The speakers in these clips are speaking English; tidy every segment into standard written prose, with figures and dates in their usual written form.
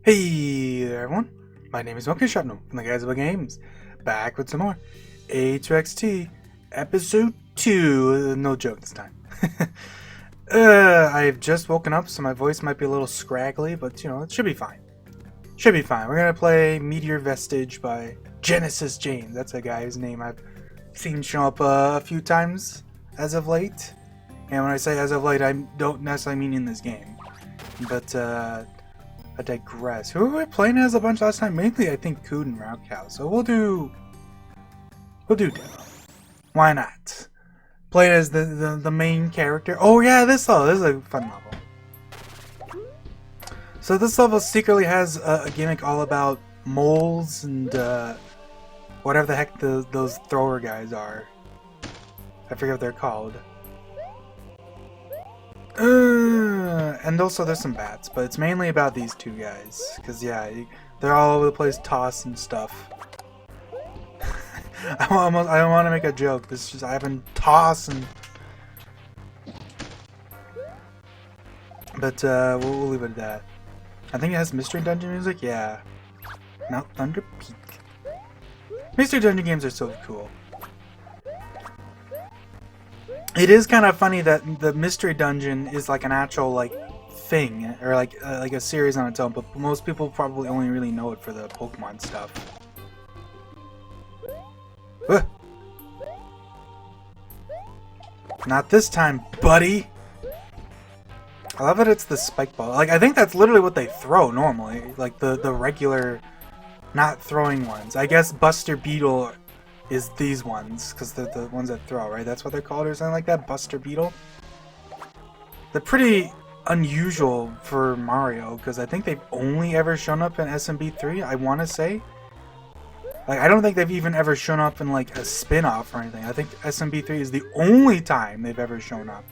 Hey there everyone, my name is Monkey Shrapnel from the Guys About Games, back with some more A2XT Episode 2, no joke this time. I've just woken up so my voice might be a little scraggly, but you know, it should be fine. Should be fine. We're gonna play Meteor Vestige by Genesis James. That's a guy whose name I've seen show up a few times as of late. And when I say as of late, I don't necessarily mean in this game. But I digress. Who were we playing as a bunch last time? Mainly, I think Cood and Raocow. So we'll do demo. Why not? Play as the main character. Oh yeah, this level. This is a fun level. So this level secretly has a gimmick all about moles and whatever the heck those thrower guys are. I forget what they're called. And also there's some bats, but it's mainly about these two guys. Because, yeah, they're all over the place tossing stuff. I want to make a joke. This is just, I've been tossing. But, we'll leave it at that. I think it has Mystery Dungeon music? Yeah. Mount Thunder Peak. Mystery Dungeon games are so cool. It is kind of funny that the Mystery Dungeon is like an actual like thing, or like a series on its own, but most people probably only really know it for the Pokemon stuff. Not this time, buddy! I love that it's the spike ball. Like, I think that's literally what they throw normally, like the regular not throwing ones. I guess Buster Beetle is these ones, because they're the ones that throw, right? That's what they're called or something like that? Buster Beetle? They're pretty unusual for Mario, because I think they've only ever shown up in SMB3, I want to say. Like, I don't think they've even ever shown up in, like, a spin-off or anything. I think SMB3 is the only time they've ever shown up.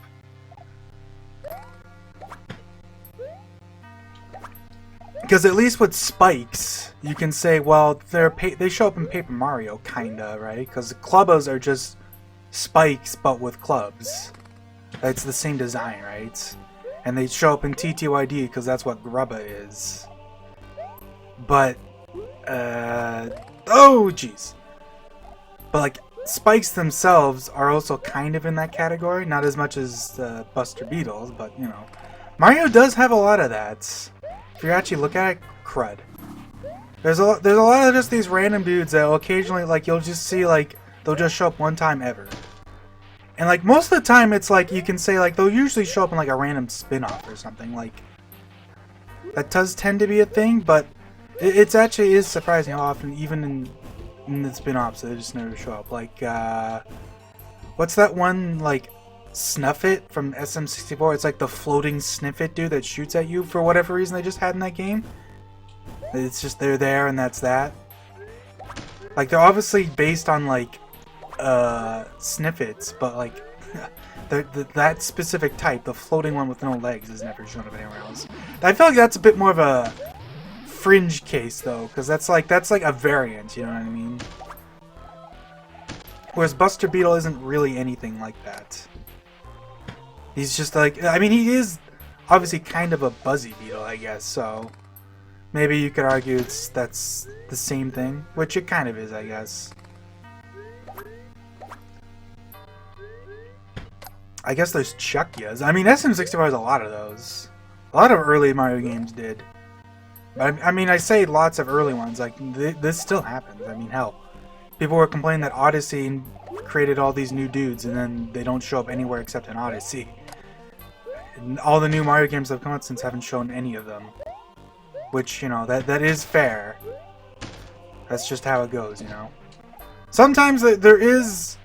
Because at least with spikes, you can say, well, they show up in Paper Mario, kinda, right? Because the Clubbas are just spikes, but with clubs. It's the same design, right? And they show up in TTYD, because that's what Grubba is. But, oh, jeez. But, like, spikes themselves are also kind of in that category. Not as much as Buster Beetles, but, you know. Mario does have a lot of that. If you actually look at it, crud. There's a lot of just these random dudes that will occasionally, like, you'll just see, like, they'll just show up one time ever. And, like, most of the time it's, like, you can say, like, they'll usually show up in, like, a random spin-off or something, like, that does tend to be a thing, but it's actually is surprising how often, even in the spin-offs, they just never show up. Like, what's that one, like, Snuffit from SM64? It's like the floating Sniffit dude that shoots at you for whatever reason they just had in that game. It's just they're there and that's that. Like, they're obviously based on like Sniffits, but like that specific type, the floating one with no legs, is never shown up anywhere else. I feel like that's a bit more of a fringe case though, because that's like a variant, you know what I mean? Whereas Buster Beetle isn't really anything like that. He's just like, I mean, he is obviously kind of a Buzzy Beetle, I guess, so maybe you could argue that's the same thing, which it kind of is, I guess. I guess there's Chuckyas. I mean, SM64 has a lot of those. A lot of early Mario games did. But I mean, I say lots of early ones, like, this still happens. I mean, hell. People were complaining that Odyssey created all these new dudes, and then they don't show up anywhere except in Odyssey. And all the new Mario games that have come out since haven't shown any of them. Which, you know, that is fair. That's just how it goes, you know. Sometimes there is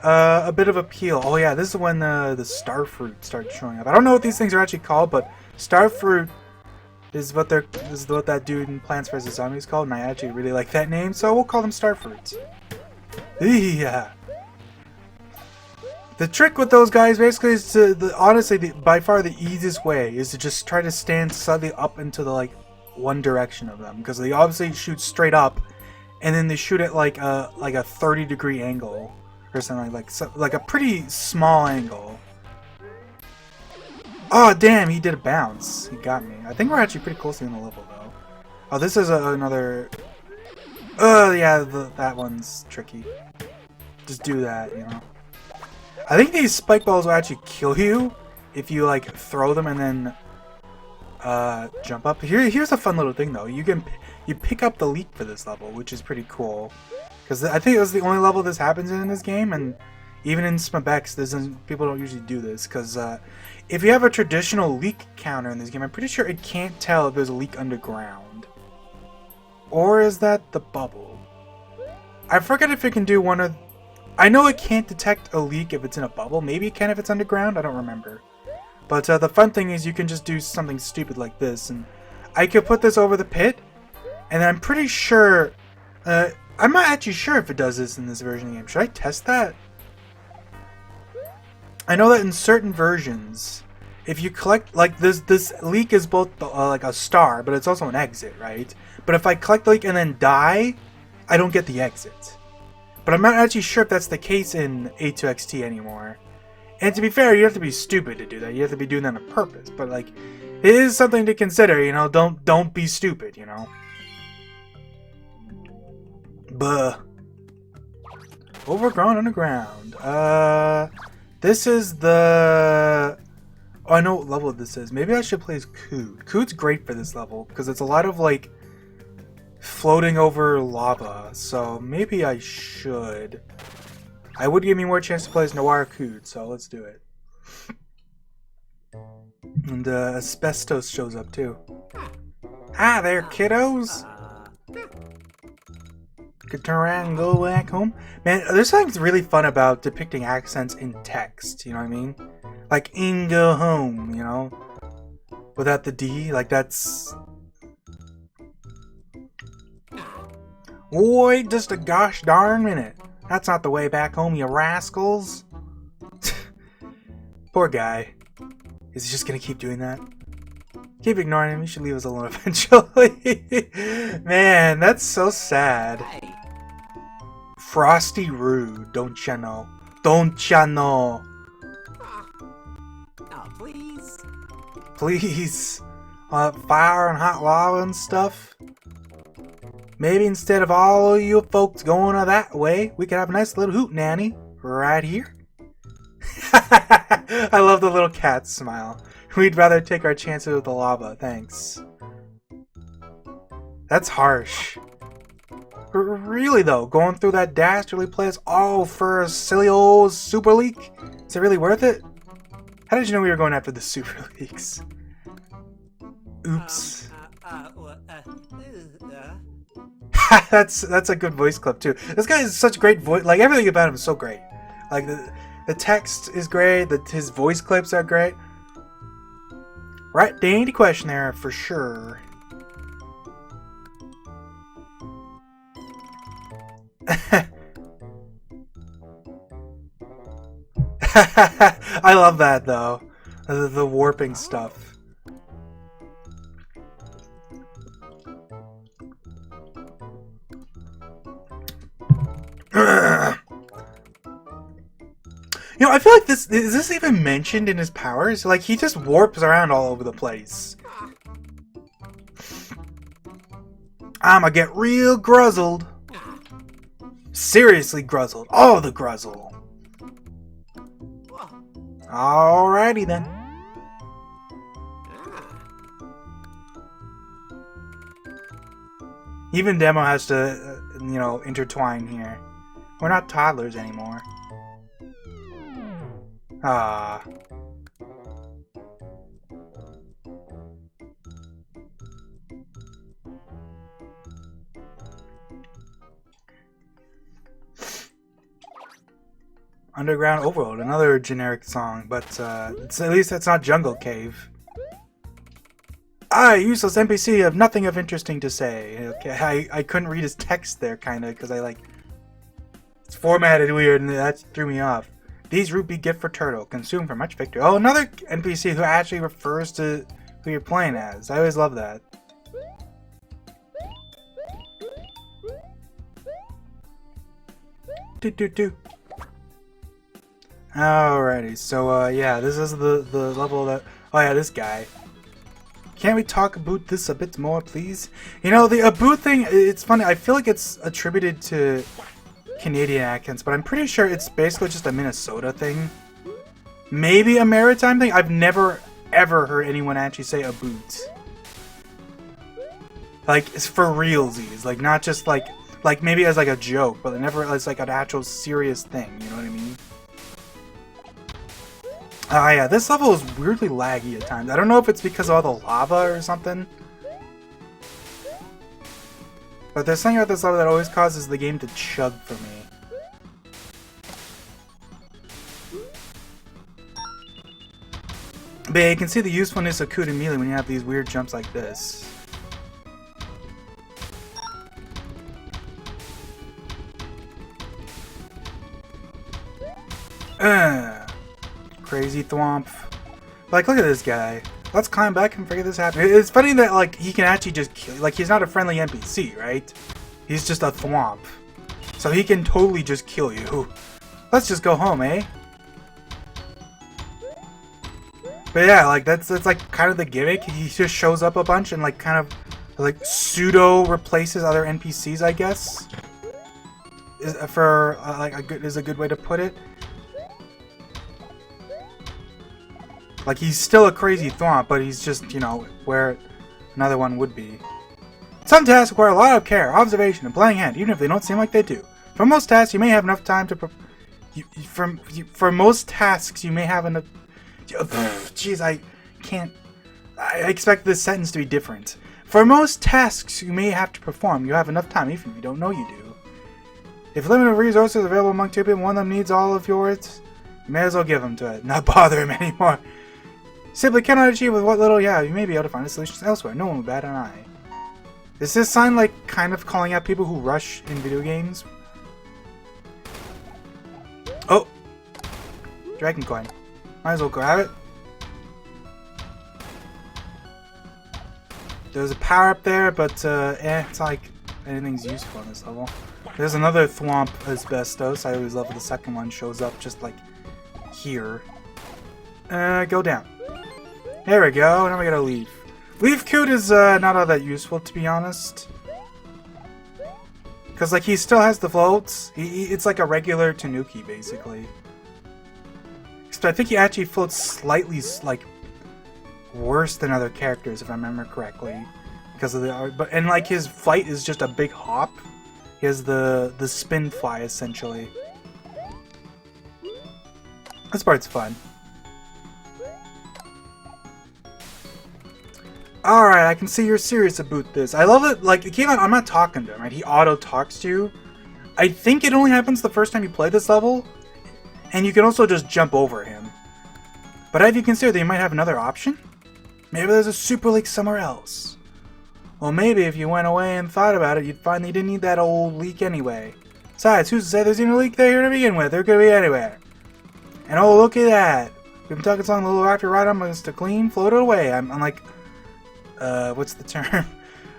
a bit of appeal. Oh yeah, this is when the Starfruit starts showing up. I don't know what these things are actually called, but Starfruit is what that dude in Plants vs. Zombies called, and I actually really like that name, so we'll call them Starfruits. Yeah. The trick with those guys basically is to, honestly, by far the easiest way is to just try to stand slightly up into the, like, one direction of them, because they obviously shoot straight up, and then they shoot at like a 30-degree angle or something, like a pretty small angle. Oh damn, he did a bounce. He got me. I think we're actually pretty close in the level though. Oh, this is another... Oh, yeah, that one's tricky. Just do that, you know. I think these spike balls will actually kill you if you, like, throw them and then jump up. Here's a fun little thing, though. You pick up the leak for this level, which is pretty cool. Because I think it was the only level this happens in this game, and even in Smabex, people don't usually do this. Because if you have a traditional leak counter in this game, I'm pretty sure it can't tell if there's a leak underground. Or is that the bubble? I forget if it can do one of... I know it can't detect a leak if it's in a bubble. Maybe it can if it's underground. I don't remember. But the fun thing is you can just do something stupid like this. And I could put this over the pit. And I'm pretty sure... I'm not actually sure if it does this in this version of the game. Should I test that? I know that in certain versions, if you collect... Like, this leak is both like a star, but it's also an exit, right? But if I collect the leak and then die, I don't get the exit. But I'm not actually sure if that's the case in A2XT anymore. And to be fair, you have to be stupid to do that. You have to be doing that on purpose. But, like, it is something to consider, you know? Don't be stupid, you know? Buh. Overgrown underground. This is the... Oh, I know what level this is. Maybe I should play as Coot. Coot's great for this level, because it's a lot of, like, floating over lava. So maybe I should. I would give me more chance to play as Noir Coot, so let's do it. And Asbestos shows up too. Hi there, kiddos! Could turn around and go back home. Man, there's something really fun about depicting accents in text, you know what I mean? Like, in go home, you know? Without the D, like that's... Wait just a gosh darn minute. That's not the way back home, you rascals. Poor guy. Is he just gonna keep doing that? Keep ignoring him, you should leave us alone eventually. Man, that's so sad. Frosty Rude, don't ya know? Don't ya know? Oh, please. Please. Fire and hot lava and stuff. Maybe instead of all of you folks going that way, we could have a nice little hootenanny right here. I love the little cat smile. We'd rather take our chances with the lava, thanks. That's harsh. Really though, going through that dastardly place all for a silly old super leak? Is it really worth it? How did you know we were going after the super leaks? Oops. That's a good voice clip too. This guy is such great voice. Like everything about him is so great. Like the text is great. His voice clips are great. Right, dainty question there for sure. I love that though. The warping stuff. You know, I feel like is this even mentioned in his powers? Like, he just warps around all over the place. I'ma get real gruzzled. Seriously gruzzled. Oh, the gruzzle. Alrighty then. Even Demo has to, you know, intertwine here. We're not toddlers anymore. Ah. Underground Overload, another generic song, but at least it's not Jungle Cave. I, useless NPC, have nothing of interesting to say. Okay, I couldn't read his text there, kinda, because it's formatted weird, and that threw me off. These rupee gift for turtle, consumed for much victory. Oh, another NPC who actually refers to who you're playing as. I always love that. Do. Alrighty, so yeah, this is the level that... Oh yeah, this guy. Can't we talk about this a bit more, please? You know, the Abu thing, it's funny. I feel like it's attributed to Canadian accents, but I'm pretty sure it's basically just a Minnesota thing. Maybe a maritime thing? I've never, ever heard anyone actually say a boot. Like, it's for realsies. Like, not just like maybe as like a joke, but never as like an actual serious thing. You know what I mean? Yeah, this level is weirdly laggy at times. I don't know if it's because of all the lava or something. But there's something about this level that always causes the game to chug for me. But yeah, you can see the usefulness of Kuda melee when you have these weird jumps like this. Crazy thwomp. Like, look at this guy. Let's climb back and figure this out. It's funny that, like, he can actually just kill. Like, he's not a friendly NPC, right? He's just a thwomp. So he can totally just kill you. Let's just go home, eh? But yeah, like, that's like kind of the gimmick. He just shows up a bunch and, like, kind of, like, pseudo replaces other NPCs, I guess. Is a good way to put it. Like, he's still a crazy thwomp, but he's just, you know, where another one would be. Some tasks require a lot of care, observation, and playing hand, even if they don't seem like they do. For most tasks, you may have enough time to... For most tasks, you may have enough... Jeez, I can't... I expect this sentence to be different. For most tasks you may have to perform, you have enough time, even if you don't know you do. If limited resources available among two people, one of them needs all of yours, you may as well give them to it, not bother him anymore. Simply cannot achieve with what little you have. You may be able to find a solution elsewhere. No one will bat an eye. Does this sign like kind of calling out people who rush in video games? Oh! Dragon coin. Might as well grab it. There's a power up there, but it's like anything's useful in this level. There's another thwomp asbestos. I always love when the second one shows up just like here. Go down. There we go, now we gotta leave. Leaf Coot is not all that useful, to be honest. Because, like, he still has the floats. It's like a regular Tanuki, basically. Except I think he actually floats slightly, like, worse than other characters, if I remember correctly. Because of and, like, his flight is just a big hop. He has the spin fly, essentially. This part's fun. Alright, I can see you're serious about this. I love it, like, it came out, I'm not talking to him, right? He auto-talks to you. I think it only happens the first time you play this level, and you can also just jump over him. But have you considered that you might have another option? Maybe there's a super leak somewhere else. Well, maybe if you went away and thought about it, you'd find that you didn't need that old leak anyway. Besides, who's to say there's even a leak there to begin with? There could be anywhere. And oh, look at that. We've been talking song a little after right on us to clean, float it away. I'm like... what's the term?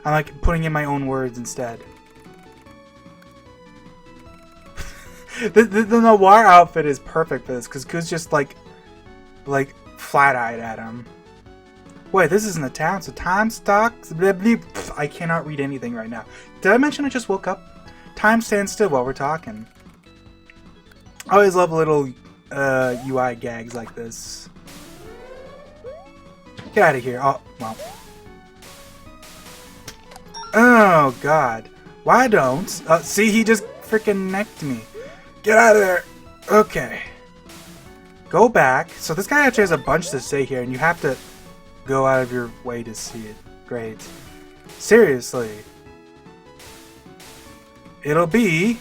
I'm like putting in my own words instead. the Noir outfit is perfect for this because Ku's just like flat-eyed at him. Wait, this isn't a town, so time stocks. I cannot read anything right now. Did I mention I just woke up? Time stands still while we're talking. I always love little UI gags like this. Get out of here. Oh, well. Oh, God. Why don't... see, he just freaking necked me. Get out of there. Okay. Go back. So this guy actually has a bunch to say here, and you have to go out of your way to see it. Great. Seriously. It'll be...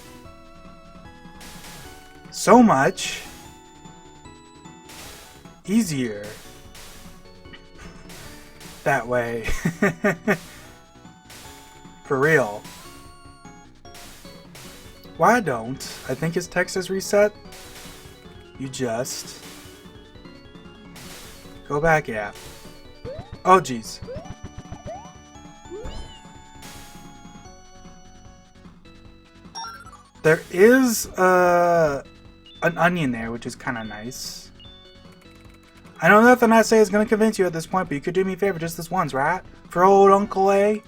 so much... easier. That way. For real. Why don't... I think his text is reset. You just... go back, yeah. Oh, jeez. There is an onion there, which is kind of nice. I know nothing I say is gonna convince you at this point, but you could do me a favor just this once, right? For old Uncle A.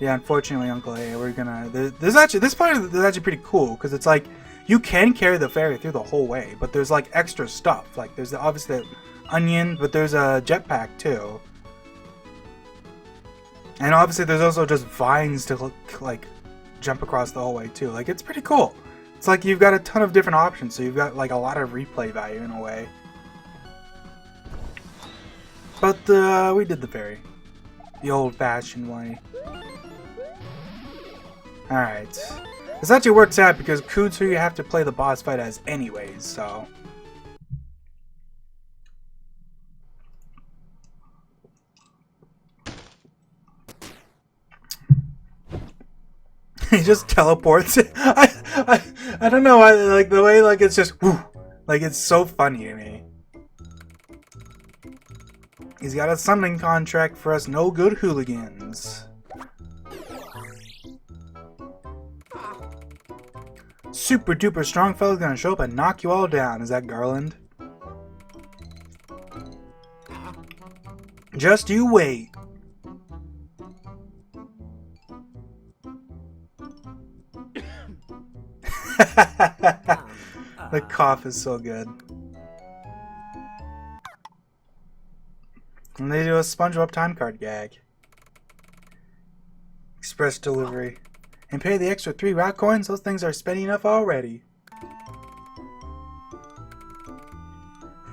Yeah, unfortunately, Uncle A, we're gonna. There's actually this part is actually pretty cool because it's like you can carry the ferry through the whole way, but there's like extra stuff. Like there's obviously the onion, but there's a jetpack too, and obviously there's also just vines to like jump across the whole way too. Like it's pretty cool. It's like you've got a ton of different options, so you've got like a lot of replay value in a way. But we did the ferry, the old-fashioned way. Alright. This actually works out because Cood's who you have to play the boss fight as anyways, so... He just teleports. I don't know why, like, the way, like, it's just, whoo, like, it's so funny to me. He's got a summoning contract for us no good hooligans. Super duper strong fella's gonna show up and knock you all down. Is that Garland? Just you wait. The cough is so good. And they do a SpongeBob time card gag. Express delivery. And pay the extra 3 rock coins? Those things are spending enough already.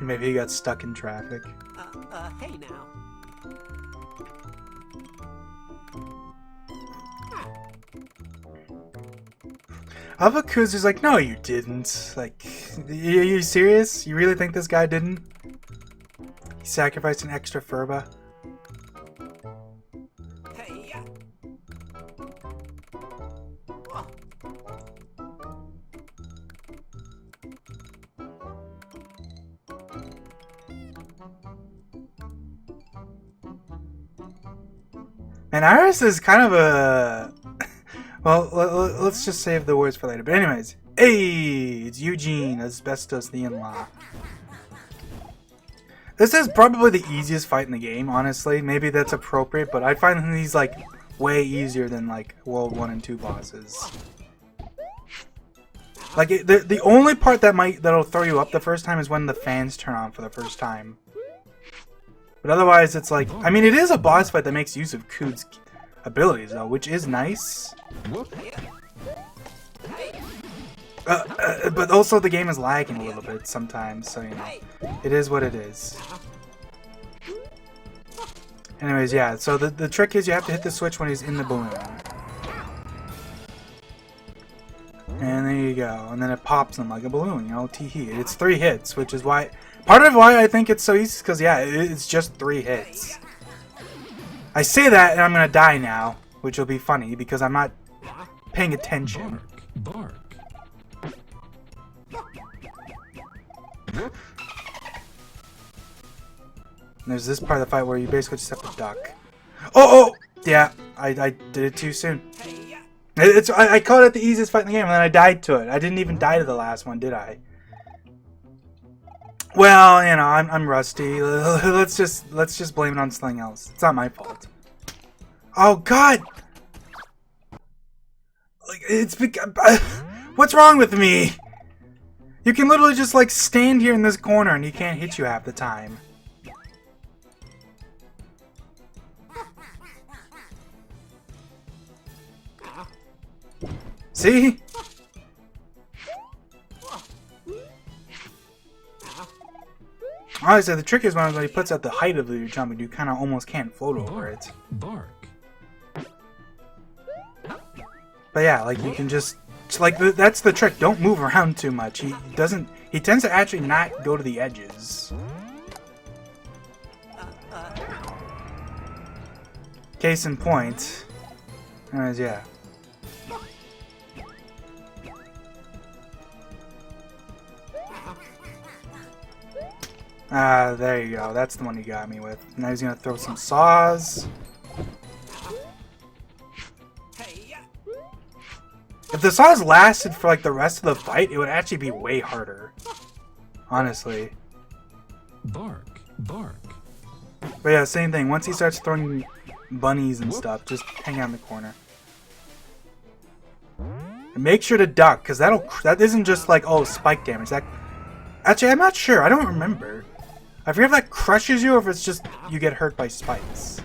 Maybe he got stuck in traffic. Hey now. Avaku's is like, no you didn't. Like, are you serious? You really think this guy didn't? He sacrificed an extra furba? Hey. And Iris is kind of a... Well, let's just save the words for later. But anyways, hey, it's Eugene, Asbestos the in-law. This is probably the easiest fight in the game, honestly. Maybe that's appropriate, but I find these like way easier than like World 1 and 2 bosses. Like the only part that'll throw you up the first time is when the fans turn on for the first time. But otherwise, it's like, I mean, it is a boss fight that makes use of Cood's abilities, though, which is nice. But also the game is lagging a little bit sometimes, so you know, it is what it is. Anyways, yeah, so the trick is you have to hit the switch when he's in the balloon. And there you go, and then it pops him like a balloon, you know, tee-hee. It's 3 hits, which is why... Part of why I think it's so easy is because, yeah, it's just 3 hits. I say that and I'm gonna die now, which will be funny because I'm not paying attention. Bark. And there's this part of the fight where you basically just have to duck. Oh! Yeah, I did it too soon. I called it the easiest fight in the game and then I died to it. I didn't even die to the last one, did I? Well, you know, I'm rusty. Let's just blame it on something else. It's not my fault. Oh God! Like it's because what's wrong with me? You can literally just like stand here in this corner and he can't hit you half the time. See? Honestly, the trick is when he puts out the height of your jump and you kind of almost can't float over it. Bark. But yeah, like you can just like that's the trick. Don't move around too much. He tends to actually not go to the edges. Case in point. Anyways, yeah. Ah, there you go. That's the one you got me with. Now he's gonna throw some saws. If the saws lasted for like the rest of the fight, it would actually be way harder. Honestly. Bark, bark. But yeah, same thing. Once he starts throwing bunnies and stuff, just hang out in the corner. And make sure to duck, because that isn't just like, oh, spike damage. That actually, I'm not sure. I don't remember. I forget if that crushes you or if it's just you get hurt by spikes.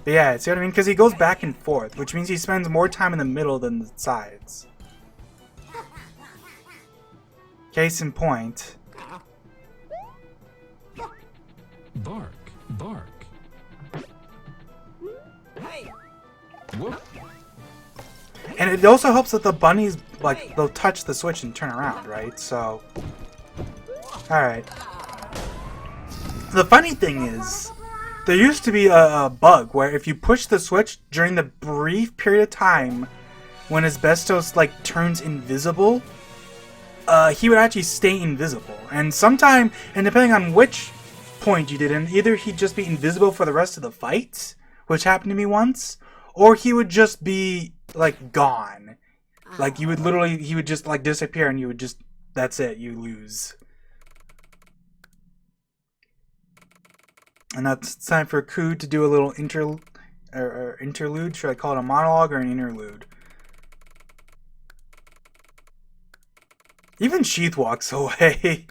But yeah, see what I mean? Because he goes back and forth, which means he spends more time in the middle than the sides. Case in point. Bark, bark. Hey. Whoop. And it also helps that the bunnies, like, they'll touch the switch and turn around, right? So, alright. The funny thing is, there used to be a bug where if you push the switch during the brief period of time when Asbestos, like, turns invisible, he would actually stay invisible. And sometime, and depending on which point you did in, either he'd just be invisible for the rest of the fight, which happened to me once, or he would just be, like, gone. Like, you would literally, he would just, like, disappear and you would just, that's it, you lose. And that's time for Cood to do a little interlude. Should I call it a monologue or an interlude? Even Sheath walks away.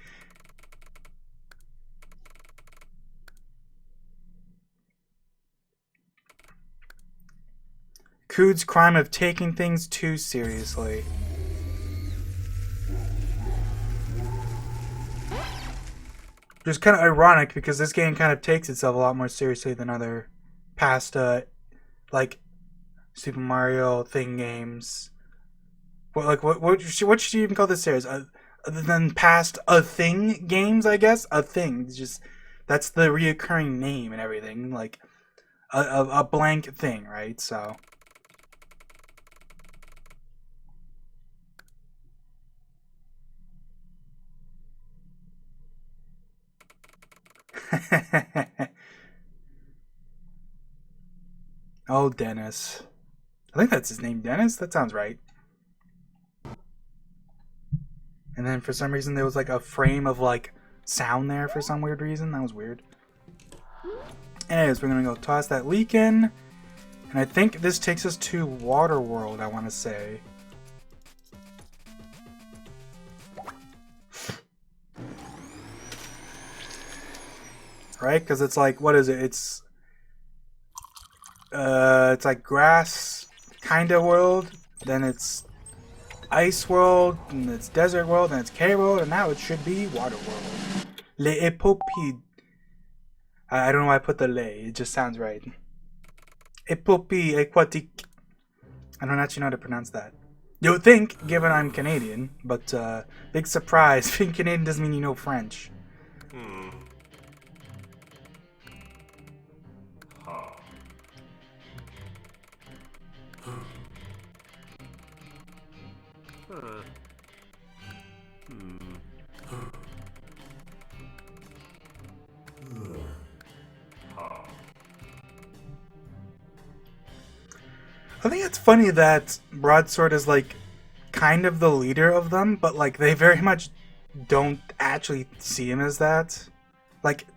Cood's crime of taking things too seriously. Which is kind of ironic because this game kind of takes itself a lot more seriously than other past, like, Super Mario thing games. Well, like, what should you even call this series? Other than past A Thing games, I guess? A Thing. It's just, that's the reoccurring name and everything. Like, a blank thing, right? So... Oh, Dennis. I think that's his name, Dennis? That sounds right. And then for some reason there was like a frame of like sound there for some weird reason. That was weird. Anyways, we're gonna go toss that leak in. And I think this takes us to Waterworld, I want to say. Right? Because it's like, what is it? It's like grass kind of world. Then it's ice world. And it's desert world. And it's cave world. And now it should be water world. Les Épopées. I don't know why I put the les. It just sounds right. Épopée aquatique. I don't actually know how to pronounce that. You would think, given I'm Canadian. But big surprise. Being Canadian doesn't mean you know French. I think it's funny that Broadsword is like kind of the leader of them, but like they very much don't actually see him as that. Like,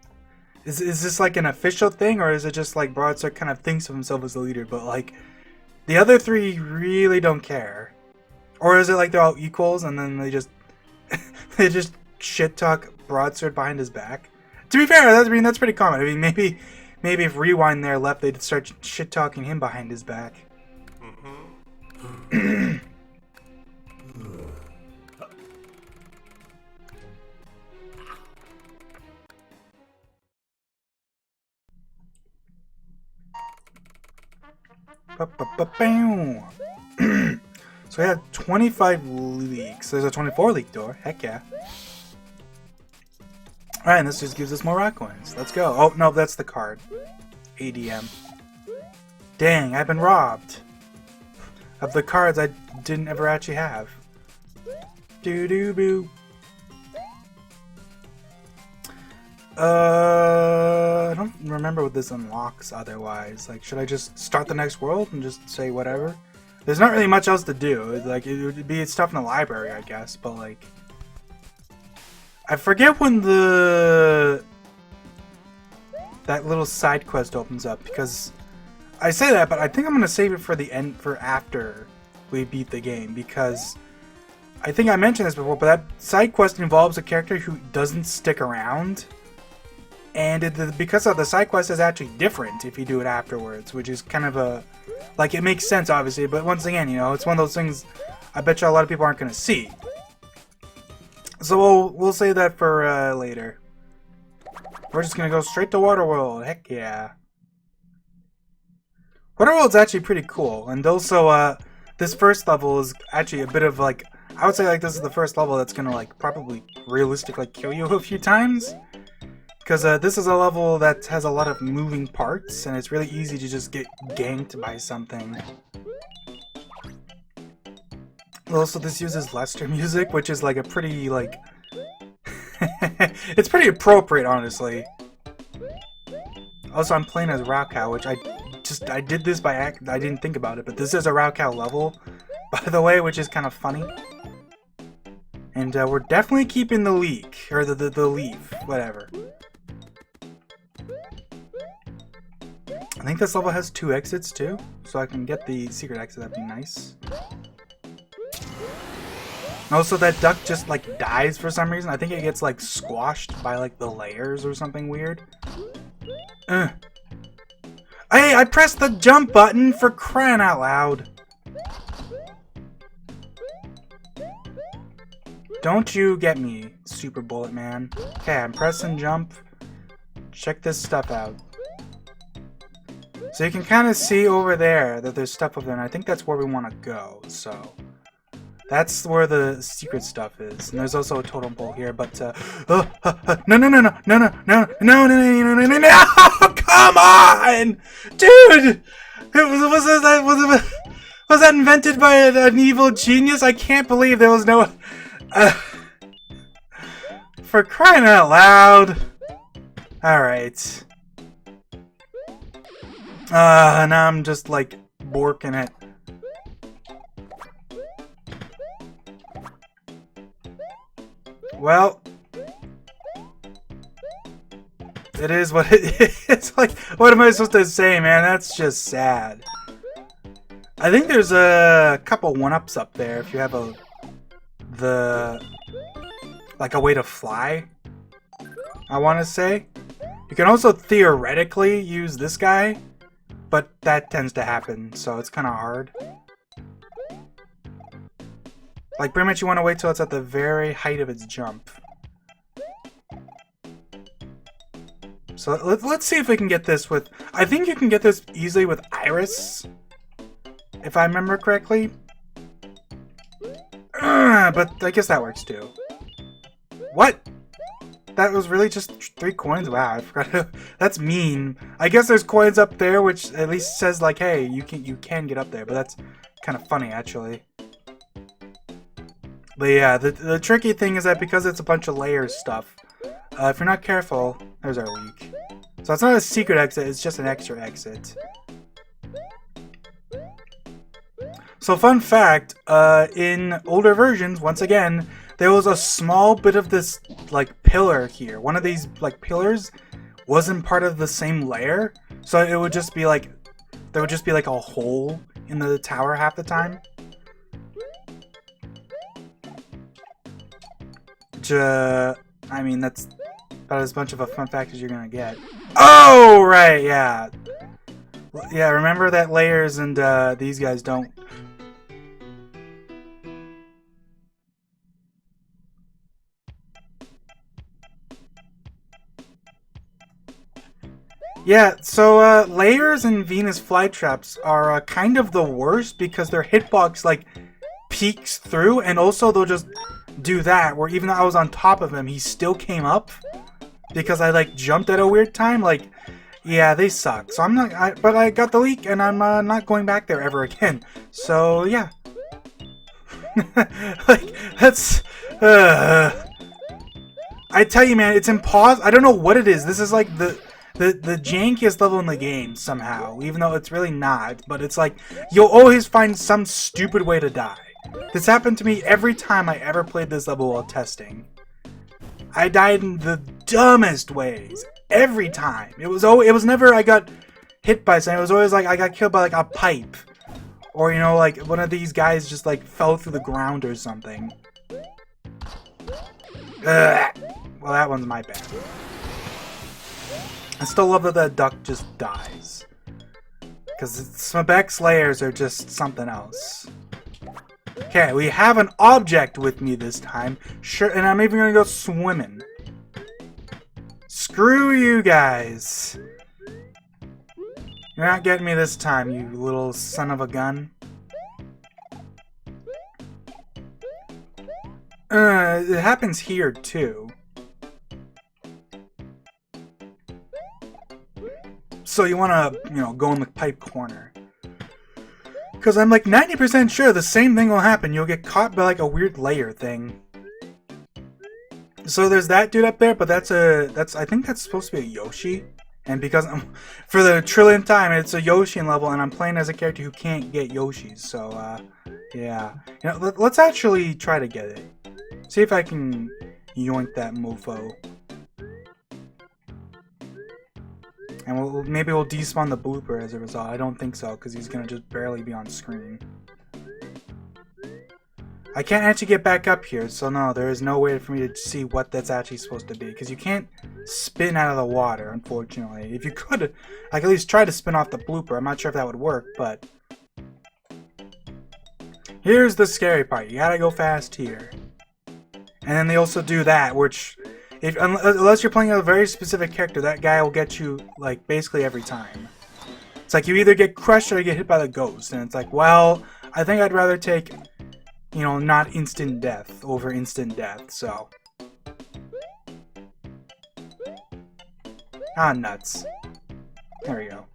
is this like an official thing, or is it just like Broadsword kind of thinks of himself as the leader, but like the other three really don't care? Or is it like they're all equals and then they just they just shit talk Broadsword behind his back? To be fair, that's pretty common. I mean, maybe if Rewind there left, they'd start shit talking him behind his back. So we have 25 leaks. There's a 24 leak door. Heck yeah. Alright, and this just gives us more rock coins. Let's go. Oh, no, that's the card. ADM. Dang, I've been robbed of the cards I didn't ever actually have. Doo-doo-boo. I don't remember what this unlocks otherwise. Like, should I just start the next world and just say whatever? There's not really much else to do. Like, it would be stuff in the library, I guess, but like... I forget when that little side quest opens up, because I say that, but I think I'm gonna save it for the end, for after we beat the game, because I think I mentioned this before, but that side quest involves a character who doesn't stick around, and because of the side quest is actually different if you do it afterwards, which is kind of a, like, it makes sense obviously, but once again, you know, it's one of those things I bet you a lot of people aren't gonna see. So we'll save that for later. We're just gonna go straight to Waterworld. Heck yeah. Waterworld's actually pretty cool, and also this first level is actually a bit of like, I would say like this is the first level that's gonna like probably realistically kill you a few times, because this is a level that has a lot of moving parts, and it's really easy to just get ganked by something. Also, this uses Lester music, which is like a pretty like it's pretty appropriate, honestly. Also, I'm playing as Raocow, which I did this by accident. I didn't think about it, but this is a Raocow level, by the way, which is kind of funny. And we're definitely keeping the leak, or the leaf, whatever. I think this level has 2 exits too, so I can get the secret exit. That'd be nice. Also, that duck just like dies for some reason. I think it gets like squashed by like the layers or something weird. Hey, I pressed the jump button, for crying out loud. Don't you get me, Super Bullet Man. Okay, I'm pressing jump. Check this stuff out. So you can kind of see over there that there's stuff over there, and I think that's where we want to go, so that's where the secret stuff is. And there's also a totem pole here, but no, come on, dude! Was that invented by an evil genius? I can't believe there was no. For crying out loud! All right. Now I'm just like borking it. Well, it is what it is. It's like, what am I supposed to say, man? That's just sad. I think there's a couple 1-ups up there if you have a way to fly, I want to say. You can also theoretically use this guy, but that tends to happen, so it's kind of hard. Like, pretty much you want to wait till it's at the very height of its jump. So let's see if we can get this with... I think you can get this easily with Iris, if I remember correctly. But I guess that works too. What? That was really just 3 coins? Wow, I forgot. That's mean. I guess there's coins up there, which at least says like, hey, you can get up there. But that's kind of funny, actually. But yeah, the tricky thing is that because it's a bunch of layers stuff, if you're not careful, there's our leak. So it's not a secret exit, it's just an extra exit. So fun fact, in older versions, once again, there was a small bit of this, like, pillar here. One of these, like, pillars wasn't part of the same layer, so it would just be like, there would just be like a hole in the tower half the time. I mean, that's about as much of a fun fact as you're gonna get. Oh, right, yeah. Yeah, remember that layers and these guys don't. Yeah, so layers and Venus flytraps are kind of the worst because their hitbox like peeks through, and also they'll just do that where even though I was on top of him, he still came up because I like jumped at a weird time. Like, yeah, they suck. So I'm not. But I got the leak, and I'm not going back there ever again. So yeah, like that's. I tell you, man, it's impossible. I don't know what it is. This is like the jankiest level in the game somehow, even though it's really not. But it's like you'll always find some stupid way to die. This happened to me every time I ever played this level while testing. I died in the dumbest ways every time. It was never I got hit by something. It was always like I got killed by like a pipe, or you know, like one of these guys just like fell through the ground or something. Ugh. Well, that one's my bad. I still love that the duck just dies, because Smebek's layers are just something else. Okay, we have an object with me this time. Sure, and I'm even gonna go swimming. Screw you guys. You're not getting me this time, you little son of a gun. It happens here too. So you wanna, you know, go in the pipe corner. Because I'm like 90% sure the same thing will happen. You'll get caught by like a weird layer thing. So there's that dude up there, but I think that's supposed to be a Yoshi. And because for the trillionth time, it's a Yoshi level, and I'm playing as a character who can't get Yoshis. So yeah, you know, let's actually try to get it. See if I can yoink that mofo. And maybe we'll despawn the blooper as a result. I don't think so, because he's going to just barely be on screen. I can't actually get back up here, so no, there is no way for me to see what that's actually supposed to be. Because you can't spin out of the water, unfortunately. If you could, I could at least try to spin off the blooper. I'm not sure if that would work, but... Here's the scary part. You gotta go fast here. And then they also do that, which... unless you're playing a very specific character, that guy will get you, like, basically every time. It's like you either get crushed or you get hit by the ghost. And it's like, well, I think I'd rather take, you know, not instant death over instant death, so. Ah, nuts. There we go.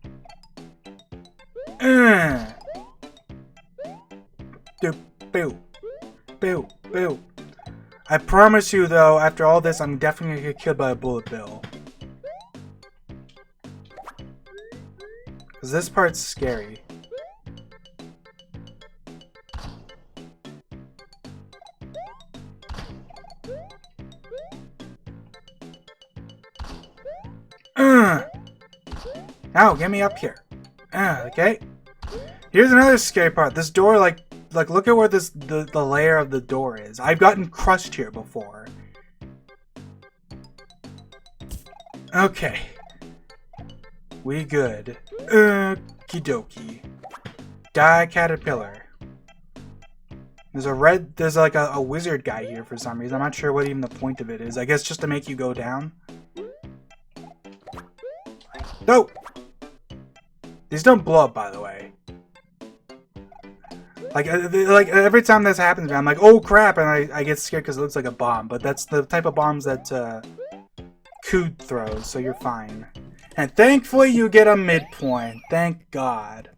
Doop, boo. Boo, boo. I promise you, though, after all this, I'm definitely gonna get killed by a bullet bill. Because this part's scary. Now, get me up here. Okay. Here's another scary part. This door, like look at where the layer of the door is. I've gotten crushed here before. Okay. We good. Okie dokie. Die caterpillar. There's like a wizard guy here for some reason. I'm not sure what even the point of it is. I guess just to make you go down. No! These don't blow up, by the way. Like every time this happens, I'm like, oh crap, and I get scared because it looks like a bomb. But that's the type of bombs that Coot throws, so you're fine. And thankfully, you get a midpoint. Thank God.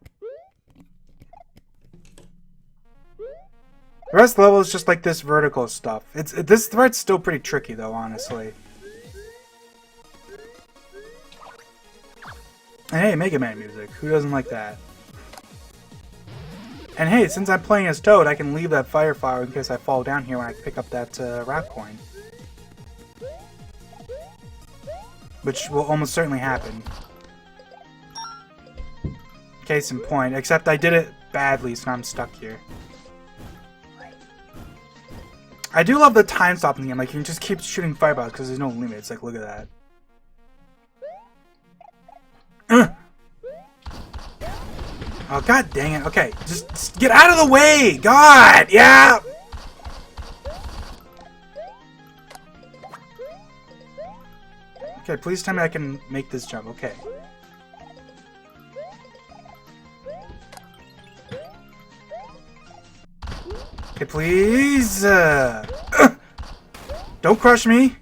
The rest of the level is just like this vertical stuff. This thread's still pretty tricky, though, honestly. And hey, Mega Man music. Who doesn't like that? And hey, since I'm playing as Toad, I can leave that fire flower in case I fall down here when I pick up that rap coin. Which will almost certainly happen. Case in point, except I did it badly, so now I'm stuck here. I do love the time stop in the game. Like, you can just keep shooting fireballs because there's no limits. Like, look at that. Oh, god dang it. Okay, just get out of the way! God! Yeah! Okay, please tell me I can make this jump. Okay. Okay, please! Don't crush me!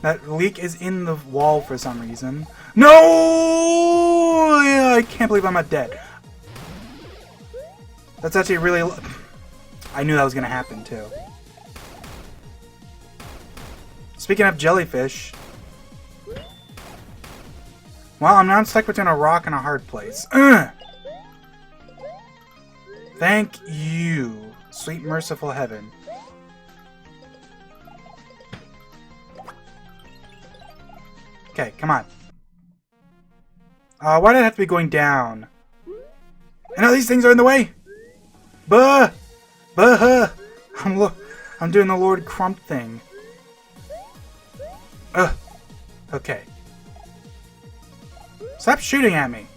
That leak is in the wall for some reason. No! Yeah, I can't believe I'm not dead. That's actually really... I knew that was going to happen, too. Speaking of jellyfish... Well, I'm now stuck between a rock and a hard place. Thank you, sweet merciful heaven. Okay, come on. Why did I have to be going down? I know these things are in the way! Buh! Buh! I'm doing the Lord Crump thing. Ugh. Okay. Stop shooting at me.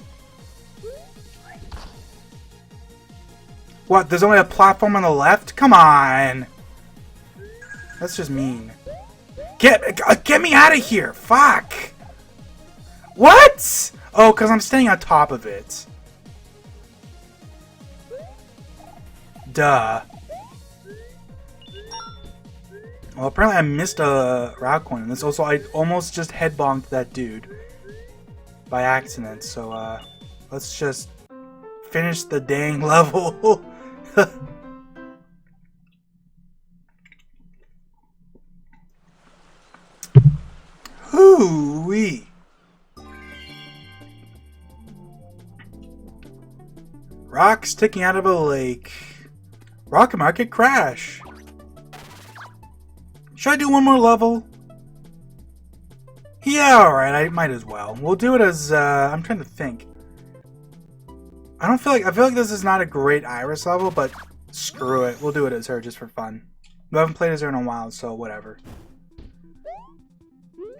What, there's only a platform on the left? Come on! That's just mean. Get me out of here! Fuck! What? Oh, because I'm staying on top of it. Duh. Well, apparently I missed a rock coin in this. Also, I almost just head bonked that dude by accident. So, let's just finish the dang level. Hoo-wee. Rock sticking out of a lake. Rocket Market crash. Should I do one more level? Yeah, alright, I might as well. We'll do it as, I'm trying to think. I feel like this is not a great Iris level, but screw it. We'll do it as her just for fun. We haven't played as her in a while, so whatever.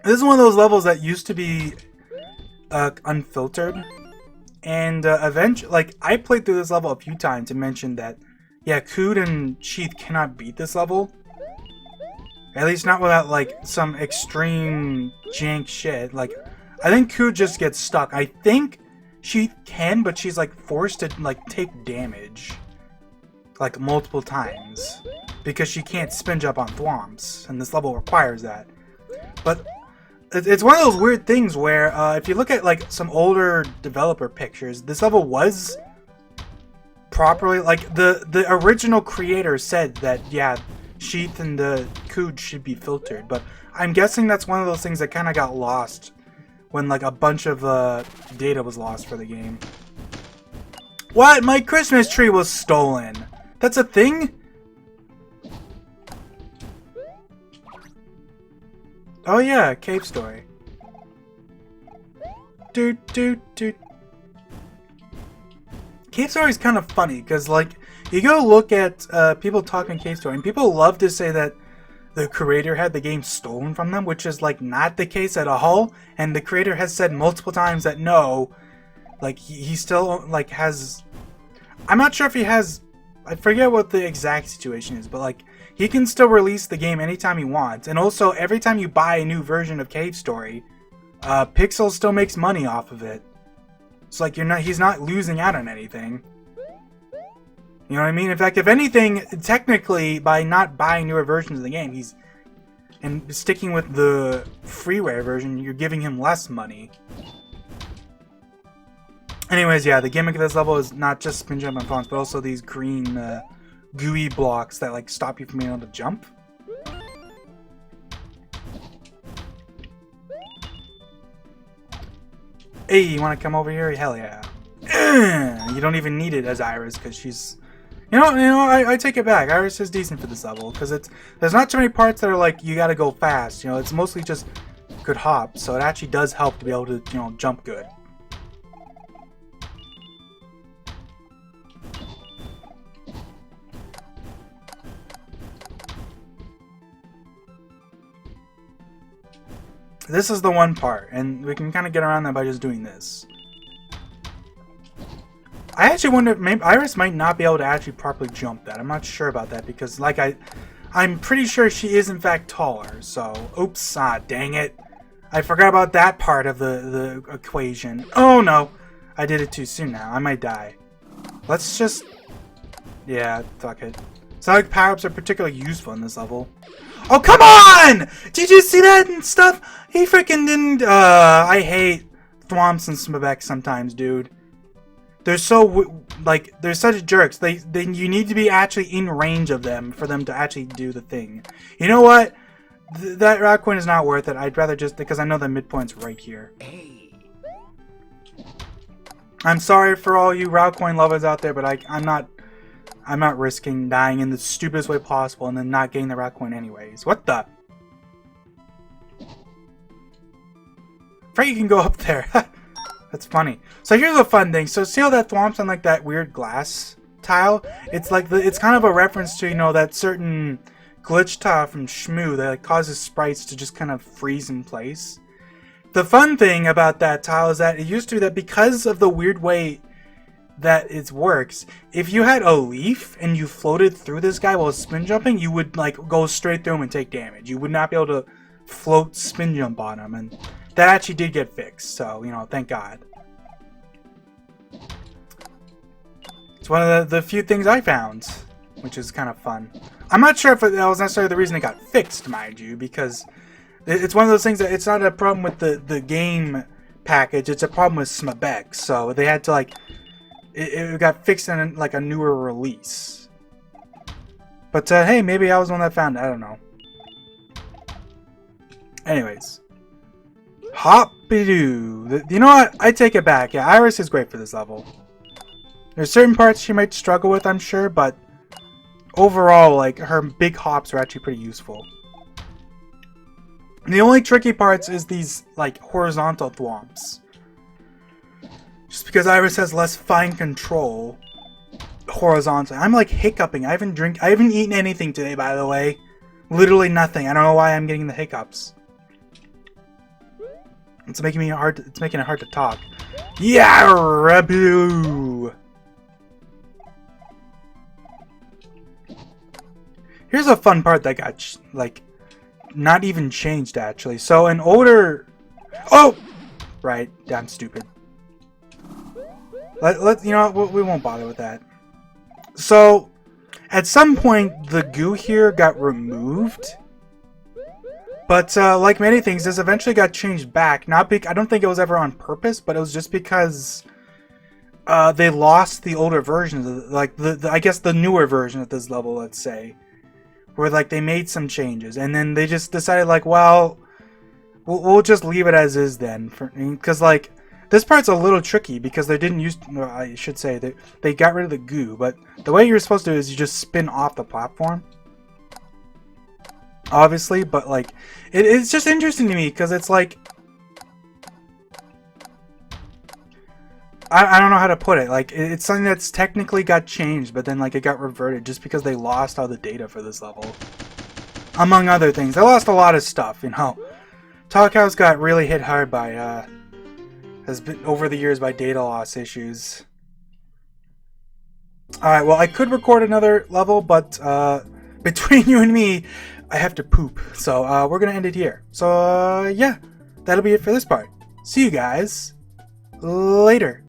This is one of those levels that used to be unfiltered. And eventually, like, I played through this level a few times and mentioned that, yeah, Coot and Sheath cannot beat this level. At least not without, like, some extreme jank shit. Like, I think Coot just gets stuck. I think Sheath can, but she's, like, forced to, like, take damage. Like, multiple times. Because she can't spin jump on thwomps. And this level requires that. But it's one of those weird things where, if you look at, like, some older developer pictures, this level was properly, like, the original creator said that, yeah, Sheath and the Coot should be filtered, but I'm guessing that's one of those things that kind of got lost when, like, a bunch of data was lost for the game. What? My Christmas tree was stolen! That's a thing? Oh yeah, cave story. Cave story is kind of funny, because, like, you go look at people talking Cave Story, and people love to say that the creator had the game stolen from them, which is, like, not the case at all. And the creator has said multiple times that no, like, he still, like, has... I'm not sure if he has... I forget what the exact situation is, but, like, he can still release the game anytime he wants. And also, every time you buy a new version of Cave Story, Pixel still makes money off of it. It's like he's not losing out on anything. You know what I mean? In fact, if anything, technically, by not buying newer versions of the game, and sticking with the freeware version, you're giving him less money. Anyways, yeah, the gimmick of this level is not just spin jump on pawns, but also these green, gooey blocks that, like, stop you from being able to jump. Hey, you want to come over here? Hell yeah. You don't even need it as Iris, because she's... You know, I take it back. Iris is decent for this level, because there's not too many parts that are like, you gotta go fast. You know, it's mostly just good hops, so it actually does help to be able to, you know, jump good. This is the one part, and we can kind of get around that by just doing this. I actually wonder if maybe Iris might not be able to actually properly jump that. I'm not sure about that because, like, I'm pretty sure she is in fact taller. So, oops, dang it. I forgot about that part of the equation. Oh no, I did it too soon now. I might die. Let's just... Yeah, fuck it. It's not like power-ups are particularly useful in this level. Oh, come on! Did you see that and stuff? He freaking didn't... I hate thwomps and Smebek sometimes, dude. They're so, like, they're such jerks. You need to be actually in range of them for them to actually do the thing. You know what? That rock coin is not worth it. I'd rather just, because I know the midpoint's right here. I'm sorry for all you rock coin lovers out there, but I'm not risking dying in the stupidest way possible and then not getting the rock coin anyways. What the? forgot you can go up there. That's funny. So here's a fun thing. So see how that thwomps on like that weird glass tile? It's like it's kind of a reference to, you know, that certain glitch tile from Shmoo that like, causes sprites to just kind of freeze in place. The fun thing about that tile is that it used to be that because of the weird way that it works, if you had a leaf and you floated through this guy while spin jumping, you would like go straight through him and take damage. You would not be able to float spin jump on him, and that actually did get fixed, so, you know, thank God. It's one of the few things I found, which is kind of fun. I'm not sure if that was necessarily the reason it got fixed, mind you, because it's one of those things that it's not a problem with the game package, it's a problem with Smabex, so they had to, like, it got fixed in, like, a newer release. But, hey, maybe I was the one that found it, I don't know. Anyways. Hop-a-doo. You know what? I take it back. Yeah, Iris is great for this level. There's certain parts she might struggle with, I'm sure, but overall, like, her big hops are actually pretty useful. And the only tricky parts is these, like, horizontal thwomps. Just because Iris has less fine control horizontally. I'm, like, hiccuping. I haven't eaten anything today, by the way. Literally nothing. I don't know why I'm getting the hiccups. It's making it hard to talk. Yeah, Rabu. Here's a fun part that got like not even changed actually. So an older, oh, right, I'm stupid. Let you know we won't bother with that. So at some point the goo here got removed. But like many things, this eventually got changed back. I don't think it was ever on purpose, but it was just because they lost the older versions, like I guess the newer version of this level, let's say, where like they made some changes, and then they just decided like, well, we'll just leave it as is then, because like this part's a little tricky because they didn't use. No, I should say they got rid of the goo, but the way you're supposed to do is you just spin off the platform. Obviously, but like it's just interesting to me because it's like I don't know how to put it. Like it's something that's technically got changed, but then like it got reverted just because they lost all the data for this level, among other things. They lost a lot of stuff, you know. Talk House got really hit hard by has been over the years by data loss issues. All right, well I could record another level, but between you and me, I have to poop, so we're gonna end it here. So yeah, that'll be it for this part. See you guys later.